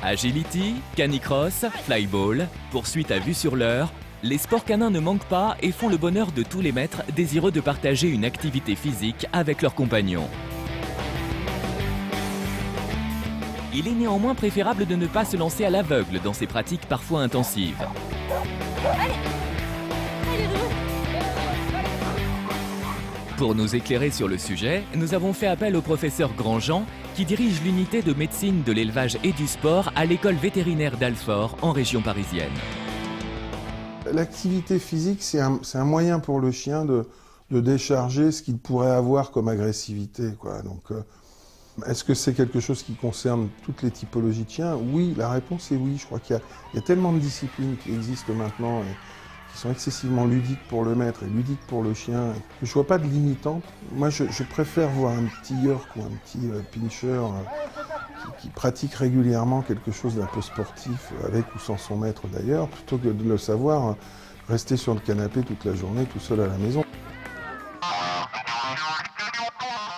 Agility, canicross, flyball, poursuite à vue sur l'heure, les sports canins ne manquent pas et font le bonheur de tous les maîtres désireux de partager une activité physique avec leurs compagnons. Il est néanmoins préférable de ne pas se lancer à l'aveugle dans ces pratiques parfois intensives. Pour nous éclairer sur le sujet, nous avons fait appel au professeur Grandjean qui dirige l'unité de médecine de l'élevage et du sport à l'école vétérinaire d'Alfort en région parisienne. L'activité physique, c'est un moyen pour le chien de décharger ce qu'il pourrait avoir comme agressivité, quoi. Donc, est-ce que c'est quelque chose qui concerne toutes les typologies de chiens? Oui, la réponse est oui. Je crois qu'il y a tellement de disciplines qui existent maintenant et qui sont excessivement ludiques pour le maître et ludiques pour le chien, que je ne vois pas de limitante. Moi, je préfère voir un petit York ou un petit Pinscher qui pratique régulièrement quelque chose d'un peu sportif, avec ou sans son maître d'ailleurs, plutôt que de le savoir rester sur le canapé toute la journée tout seul à la maison.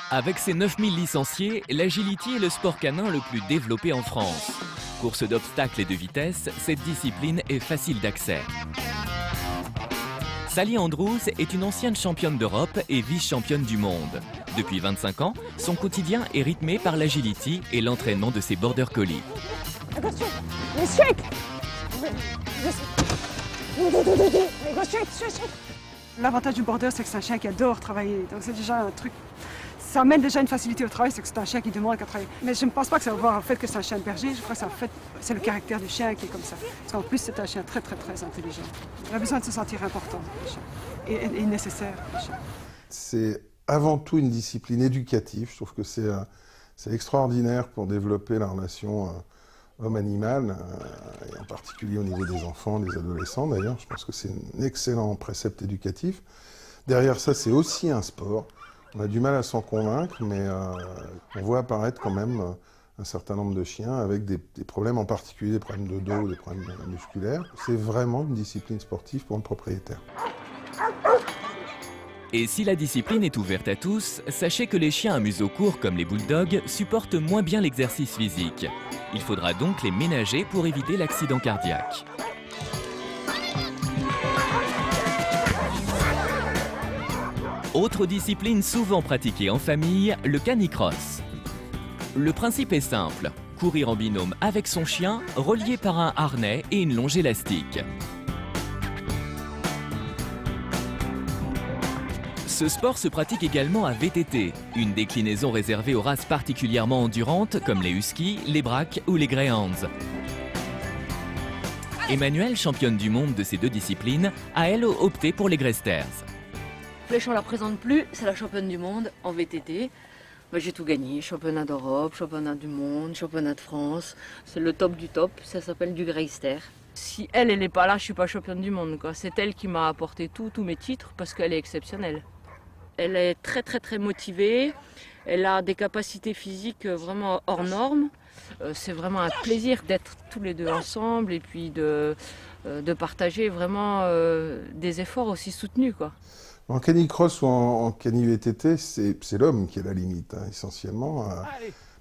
Avec ses 9000 licenciés, l'agility est le sport canin le plus développé en France. Course d'obstacles et de vitesse, cette discipline est facile d'accès. Sally Andrews est une ancienne championne d'Europe et vice-championne du monde. Depuis 25 ans, son quotidien est rythmé par l'agility et l'entraînement de ses border collies. Attention, les shakes. L'avantage du border, c'est que c'est un chien qui adore travailler. Donc c'est déjà un truc. Ça amène déjà une facilité au travail, c'est que c'est un chien qui demande qu'à travailler. Mais je ne pense pas que ça va voir le fait que c'est un chien de berger, je crois que c'est le caractère du chien qui est comme ça. Parce qu'en plus, c'est un chien très intelligent. Il a besoin de se sentir important, le chien, et nécessaire, le chien. C'est avant tout une discipline éducative. Je trouve que c'est extraordinaire pour développer la relation homme-animal, et en particulier au niveau des enfants, des adolescents d'ailleurs. Je pense que c'est un excellent précepte éducatif. Derrière ça, c'est aussi un sport. On a du mal à s'en convaincre, mais on voit apparaître quand même un certain nombre de chiens avec des problèmes, en particulier des problèmes de dos, des problèmes musculaires. C'est vraiment une discipline sportive pour le propriétaire. Et si la discipline est ouverte à tous, sachez que les chiens à museau court comme les bulldogs supportent moins bien l'exercice physique. Il faudra donc les ménager pour éviter l'accident cardiaque. Autre discipline souvent pratiquée en famille, le canicross. Le principe est simple, courir en binôme avec son chien, relié par un harnais et une longe élastique. Ce sport se pratique également à VTT, une déclinaison réservée aux races particulièrement endurantes comme les huskies, les bracks ou les greyhounds. Emmanuelle, championne du monde de ces deux disciplines, a elle opté pour les Greysters. Flèche, on ne la présente plus, c'est la championne du monde en VTT. J'ai tout gagné, championnat d'Europe, championnat du monde, championnat de France. C'est le top du top, ça s'appelle du Greyster. Si elle n'est pas là, je ne suis pas championne du monde, quoi. C'est elle qui m'a apporté tous mes titres parce qu'elle est exceptionnelle. Elle est très motivée, elle a des capacités physiques vraiment hors normes. C'est vraiment un plaisir d'être tous les deux ensemble et puis de partager vraiment des efforts aussi soutenus, quoi. En canicross ou en cani-VTT, c'est l'homme qui est la limite, hein, essentiellement,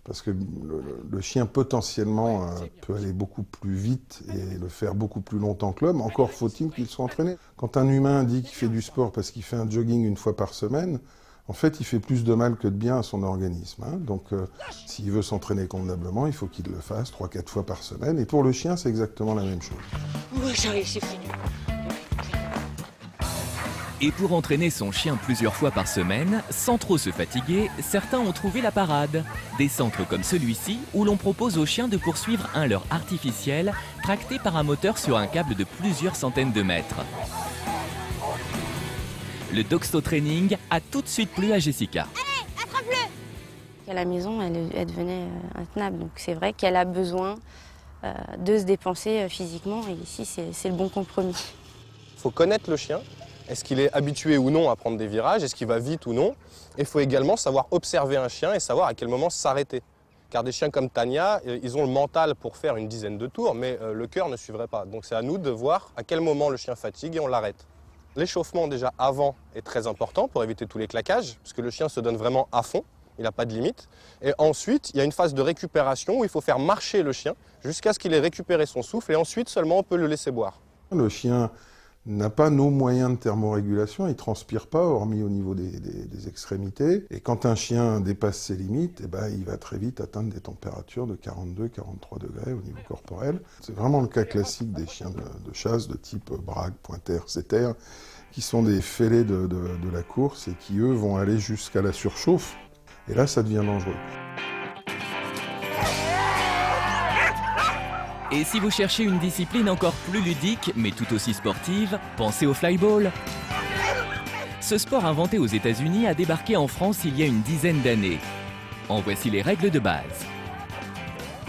parce que le chien potentiellement peut aller beaucoup plus vite et le faire beaucoup plus longtemps que l'homme. Encore faut-il qu'il soit entraîné. Quand un humain dit qu'il fait du sport parce qu'il fait un jogging une fois par semaine, en fait, il fait plus de mal que de bien à son organisme, hein. Donc, s'il veut s'entraîner convenablement, il faut qu'il le fasse 3-4 fois par semaine. Et pour le chien, c'est exactement la même chose. Oui, ça y est, c'est fini. Et pour entraîner son chien plusieurs fois par semaine, sans trop se fatiguer, certains ont trouvé la parade. Des centres comme celui-ci, où l'on propose aux chiens de poursuivre un leurre artificiel, tracté par un moteur sur un câble de plusieurs centaines de mètres. Le Dogsto Training a tout de suite plu à Jessica. Allez, attrape-le! À la maison, elle devenait intenable, donc c'est vrai qu'elle a besoin de se dépenser physiquement, et ici, c'est le bon compromis. Il faut connaître le chien. Est-ce qu'il est habitué ou non à prendre des virages? Est-ce qu'il va vite ou non? Et il faut également savoir observer un chien et savoir à quel moment s'arrêter. Car des chiens comme Tania, ils ont le mental pour faire une dizaine de tours, mais le cœur ne suivrait pas. Donc c'est à nous de voir à quel moment le chien fatigue et on l'arrête. L'échauffement déjà avant est très important pour éviter tous les claquages, puisque le chien se donne vraiment à fond. il n'a pas de limite. Et ensuite, il y a une phase de récupération où il faut faire marcher le chien jusqu'à ce qu'il ait récupéré son souffle et ensuite seulement on peut le laisser boire. Le chien n'a pas nos moyens de thermorégulation, il ne transpire pas, hormis au niveau des extrémités. Et quand un chien dépasse ses limites, eh ben, il va très vite atteindre des températures de 42-43 degrés au niveau corporel. C'est vraiment le cas classique des chiens de chasse de type braque, pointer, setter, qui sont des fêlés de la course et qui, eux, vont aller jusqu'à la surchauffe. Et là, ça devient dangereux. Et si vous cherchez une discipline encore plus ludique, mais tout aussi sportive, pensez au flyball. Ce sport inventé aux États-Unis a débarqué en France il y a une dizaine d'années. En voici les règles de base.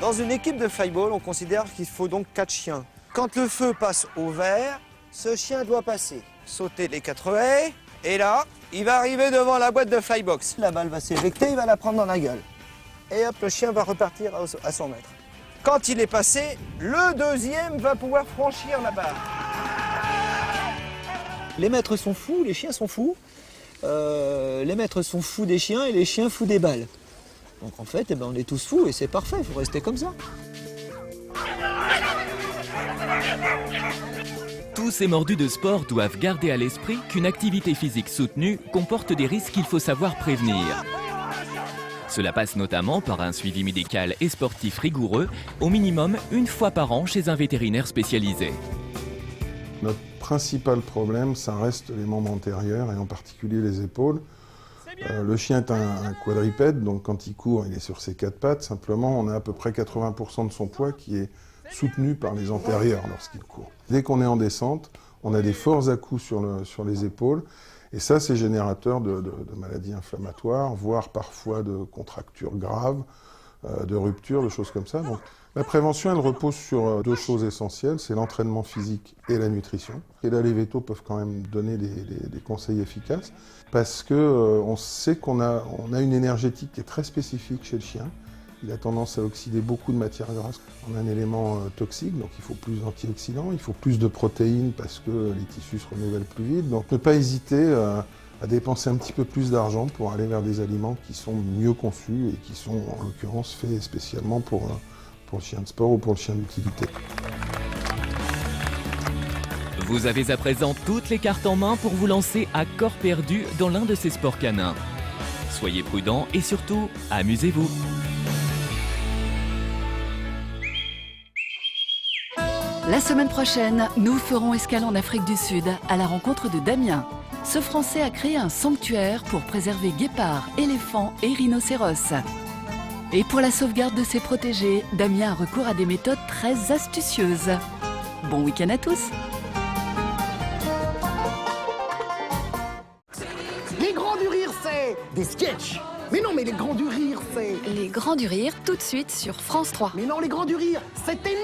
Dans une équipe de flyball, on considère qu'il faut donc 4 chiens. Quand le feu passe au vert, ce chien doit passer, sauter les 4 haies, et là, il va arriver devant la boîte de flybox. La balle va s'éjecter, il va la prendre dans la gueule. Et hop, le chien va repartir à son maître. Quand il est passé, le deuxième va pouvoir franchir la barre. Les maîtres sont fous, les chiens sont fous. Les maîtres sont fous des chiens et les chiens fous des balles. Donc en fait, eh ben, on est tous fous et c'est parfait, il faut rester comme ça. Tous ces mordus de sport doivent garder à l'esprit qu'une activité physique soutenue comporte des risques qu'il faut savoir prévenir. Cela passe notamment par un suivi médical et sportif rigoureux, au minimum une fois par an chez un vétérinaire spécialisé. Notre principal problème, ça reste les membres antérieurs et en particulier les épaules. Le chien est un quadrupède, donc quand il court, il est sur ses 4 pattes. Simplement, on a à peu près 80% de son poids qui est soutenu par les antérieurs lorsqu'il court. Dès qu'on est en descente, on a des forts à-coups sur les épaules. Et ça, c'est générateur de maladies inflammatoires, voire parfois de contractures graves, de ruptures, de choses comme ça. Donc, la prévention, elle repose sur 2 choses essentielles, c'est l'entraînement physique et la nutrition. Et là, les vétos peuvent quand même donner des conseils efficaces, parce qu'on sait qu'on a une énergétique qui est très spécifique chez le chien. Il a tendance à oxyder beaucoup de matières grasses. On a un élément toxique, donc il faut plus d'antioxydants, il faut plus de protéines parce que les tissus se renouvellent plus vite. Donc ne pas hésiter à dépenser un petit peu plus d'argent pour aller vers des aliments qui sont mieux conçus et qui sont en l'occurrence faits spécialement pour le chien de sport ou pour le chien d'utilité. Vous avez à présent toutes les cartes en main pour vous lancer à corps perdu dans l'un de ces sports canins. Soyez prudents et surtout, amusez-vous. La semaine prochaine, nous ferons escale en Afrique du Sud à la rencontre de Damien. Ce Français a créé un sanctuaire pour préserver guépards, éléphants et rhinocéros. Et pour la sauvegarde de ses protégés, Damien a recours à des méthodes très astucieuses. Bon week-end à tous! Les Grands du Rire, c'est des sketchs. Mais non, mais les Grands du Rire, c'est... Les Grands du Rire, tout de suite sur France 3. Mais non, les Grands du Rire, c'est énorme.